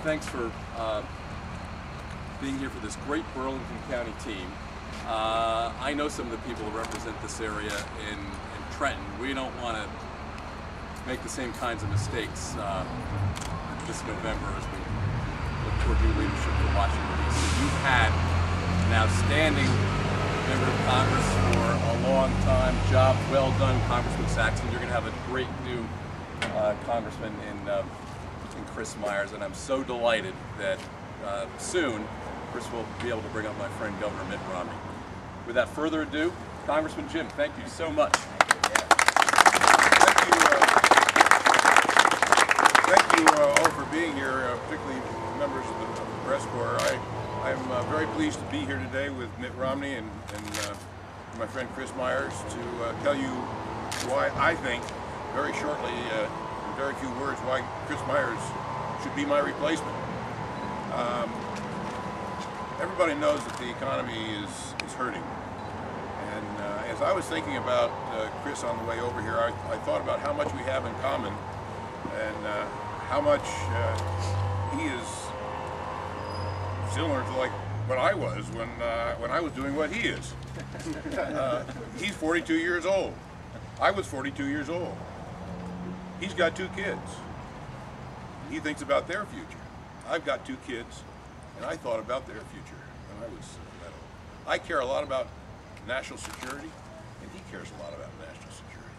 thanks for being here for this great Burlington County team. I know some of the people who represent this area in Trenton. We don't want to make the same kinds of mistakes this November as we look toward new leadership for Washington, D.C. You've had an outstanding member of Congress for a long time. Job well done, Congressman Saxton. You're going to have a great new congressman in Chris Myers, and I'm so delighted that soon Chris will be able to bring up my friend Governor Mitt Romney. Without further ado, Congressman Jim, thank you so much. Thank you all for being here, particularly members of the press corps. I'm very pleased to be here today with Mitt Romney and my friend Chris Myers to tell you why I think, very shortly, in very few words, why Chris Myers should be my replacement. Everybody knows that the economy is hurting. And as I was thinking about Chris on the way over here, I thought about how much we have in common and how much he is similar to like what I was when I was doing what he is. He's 42 years old. I was 42 years old. He's got 2 kids. He thinks about their future. I've got 2 kids, and I thought about their future when I was that old. I care a lot about national security, and he cares a lot about national security.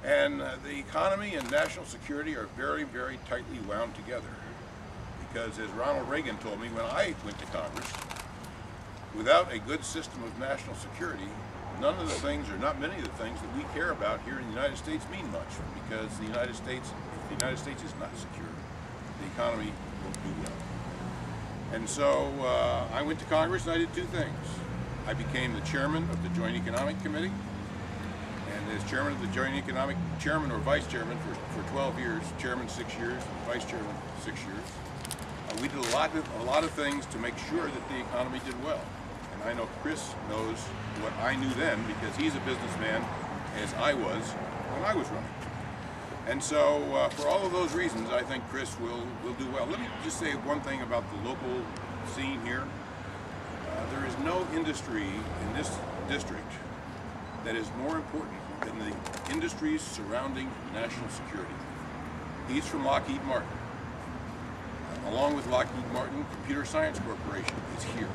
And the economy and national security are very, very tightly wound together. Because as Ronald Reagan told me when I went to Congress, without a good system of national security, none of the things, or not many of the things that we care about here in the United States mean much. Because if the United States is not secure, the economy won't do well. And so I went to Congress and I did 2 things. I became the chairman of the Joint Economic Committee, and as chairman of the Joint Economic, chairman or vice chairman for 12 years, chairman 6 years, vice chairman 6 years. We did a lot of things to make sure that the economy did well. And I know Chris knows what I knew then because he's a businessman as I was when I was running. And so for all of those reasons, I think Chris will do well. Let me just say one thing about the local scene here. There is no industry in this district that is more important than the industries surrounding national security. He's from Lockheed Martin. Along with Lockheed Martin, Computer Science Corporation is here.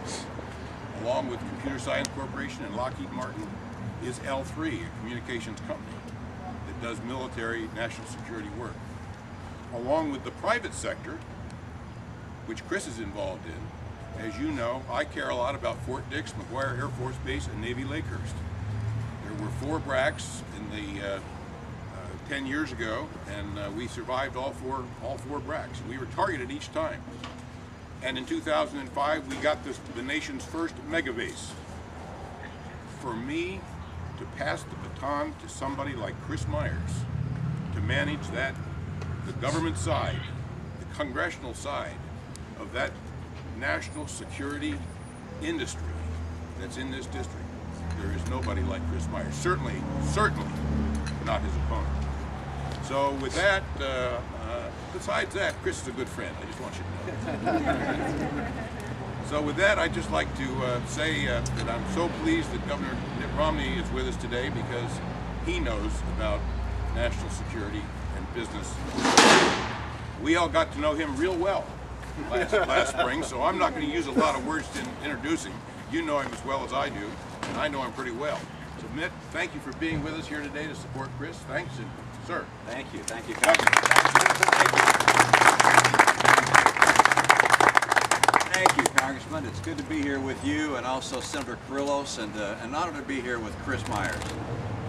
Along with Computer Science Corporation and Lockheed Martin is L3, a communications company that does military national security work. Along with the private sector, which Chris is involved in, as you know, I care a lot about Fort Dix, McGuire Air Force Base, and Navy Lakehurst. There were 4 BRACs in the 10 years ago, and we survived all four BRACs. We were targeted each time. And in 2005, we got the nation's first mega base. For me to pass the baton to somebody like Chris Myers to manage that, the government side, the congressional side of that national security industry that's in this district, there is nobody like Chris Myers. Certainly not his opponent. So with that, besides that, Chris is a good friend. I just want you to know. So with that, I'd just like to say that I'm so pleased that Governor Mitt Romney is with us today because he knows about national security and business. We all got to know him real well last spring, so I'm not going to use a lot of words to introduce him. You know him as well as I do, and I know him pretty well. So Mitt, thank you for being with us here today to support Chris. Thanks, and sir. Thank you, Thank you. Thank you, Congressman. It's good to be here with you and also Senator Carrillos, and an honor to be here with Chris Myers.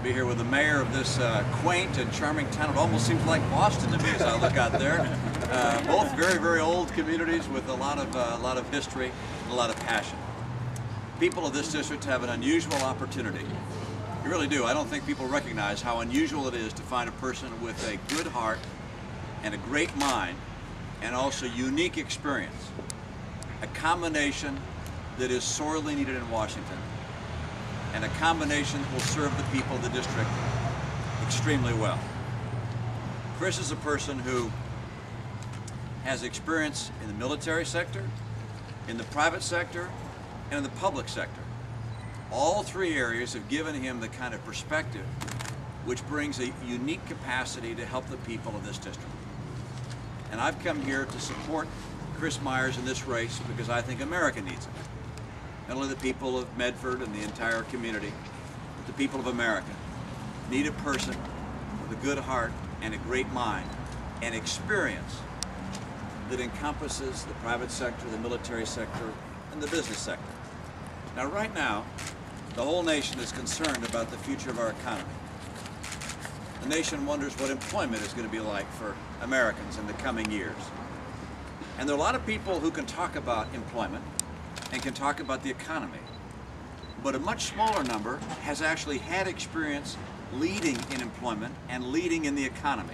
Be here with the mayor of this quaint and charming town. It almost seems like Boston to me as I look out there. Both very, very old communities with a lot of history and a lot of passion. People of this district have an unusual opportunity. You really do. I don't think people recognize how unusual it is to find a person with a good heart and a great mind and also unique experience. A combination that is sorely needed in Washington and a combination that will serve the people of the district extremely well. Chris is a person who has experience in the military sector, in the private sector, and in the public sector. All three areas have given him the kind of perspective which brings a unique capacity to help the people of this district. And I've come here to support Chris Myers in this race because I think America needs it. Not only the people of Medford and the entire community, but the people of America need a person with a good heart and a great mind and experience that encompasses the private sector, the military sector, and the business sector. Now, right now, the whole nation is concerned about the future of our economy. The nation wonders what employment is going to be like for Americans in the coming years. And there are a lot of people who can talk about employment and can talk about the economy, but a much smaller number has actually had experience leading in employment and leading in the economy.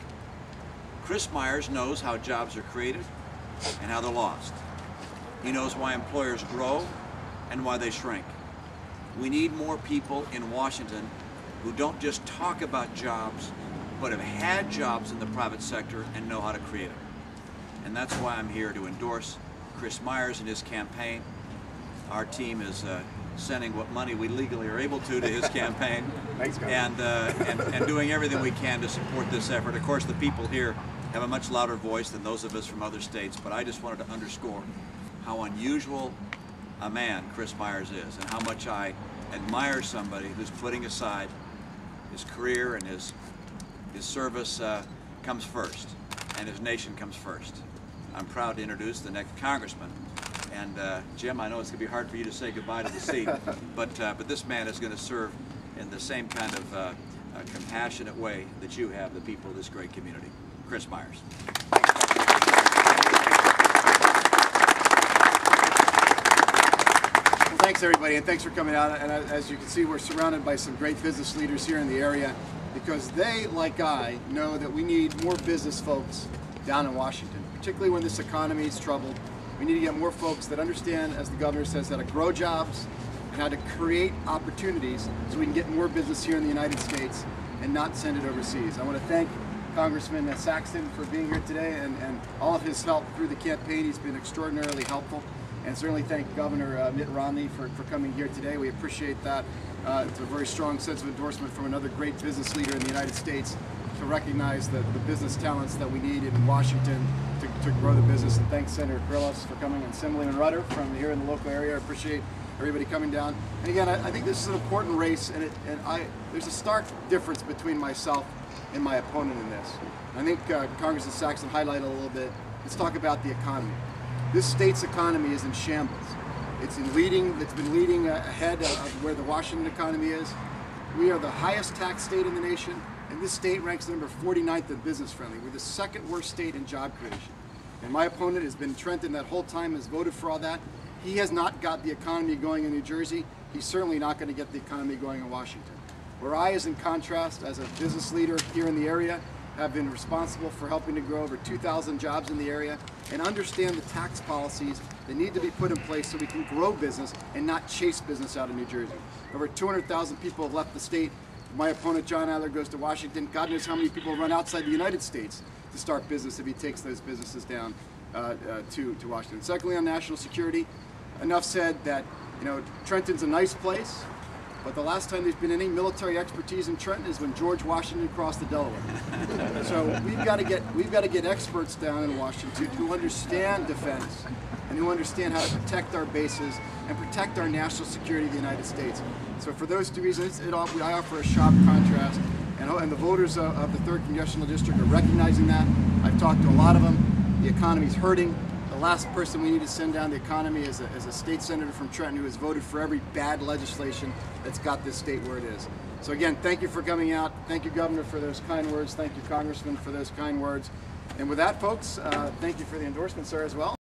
Chris Myers knows how jobs are created and how they're lost. He knows why employers grow and why they shrink. We need more people in Washington who don't just talk about jobs, but have had jobs in the private sector and know how to create them. And that's why I'm here to endorse Chris Myers in his campaign. Our team is sending what money we legally are able to his campaign. Thanks, and doing everything we can to support this effort. Of course, the people here have a much louder voice than those of us from other states, but I just wanted to underscore how unusual a man Chris Myers is and how much I admire somebody who's putting aside his career and his service comes first, and his nation comes first. I'm proud to introduce the next Congressman. And Jim, I know it's going to be hard for you to say goodbye to the seat, but this man is going to serve in the same kind of compassionate way that you have the people of this great community. Chris Myers. Well, thanks everybody, and thanks for coming out. And as you can see, we're surrounded by some great business leaders here in the area because they, like I, know that we need more business folks down in Washington, particularly when this economy is troubled. We need to get more folks that understand, as the governor says, how to grow jobs and how to create opportunities so we can get more business here in the United States and not send it overseas. I want to thank Congressman Saxton for being here today and all of his help through the campaign. He's been extraordinarily helpful. And certainly thank Governor Mitt Romney for coming here today. We appreciate that. It's a very strong sense of endorsement from another great business leader in the United States to recognize the business talents that we need in Washington to grow the business. And thanks Senator Carrillos for coming, and Assemblyman Rutter from here in the local area. I appreciate everybody coming down. And again, I think this is an important race, and there's a stark difference between myself and my opponent in this. I think Congressman Saxton highlighted a little bit. Let's talk about the economy. This state's economy is in shambles. It's been leading ahead of where the Washington economy is. We are the highest tax state in the nation, and this state ranks number 49th in business friendly. We're the second worst state in job creation. And my opponent has been Trenton that whole time, has voted for all that. He has not got the economy going in New Jersey. He's certainly not going to get the economy going in Washington. Where I, as in contrast, as a business leader here in the area, have been responsible for helping to grow over 2,000 jobs in the area and understand the tax policies that need to be put in place so we can grow business and not chase business out of New Jersey. Over 200,000 people have left the state. My opponent, John Adler, goes to Washington. God knows how many people run outside the United States to start business if he takes those businesses down to Washington. Secondly, on national security, enough said that, you know, Trenton's a nice place, but the last time there's been any military expertise in Trenton is when George Washington crossed the Delaware. So we've got to get experts down in Washington who understand defense and who understand how to protect our bases and protect our national security of the United States. So for those two reasons, I offer a sharp contrast, and the voters of the 3rd Congressional District are recognizing that. I've talked to a lot of them. The economy's hurting. The last person we need to send down the economy is a state senator from Trenton who has voted for every bad legislation that's got this state where it is. So again, thank you for coming out. Thank you, Governor, for those kind words. Thank you, Congressman, for those kind words. And with that, folks, thank you for the endorsement, sir, as well.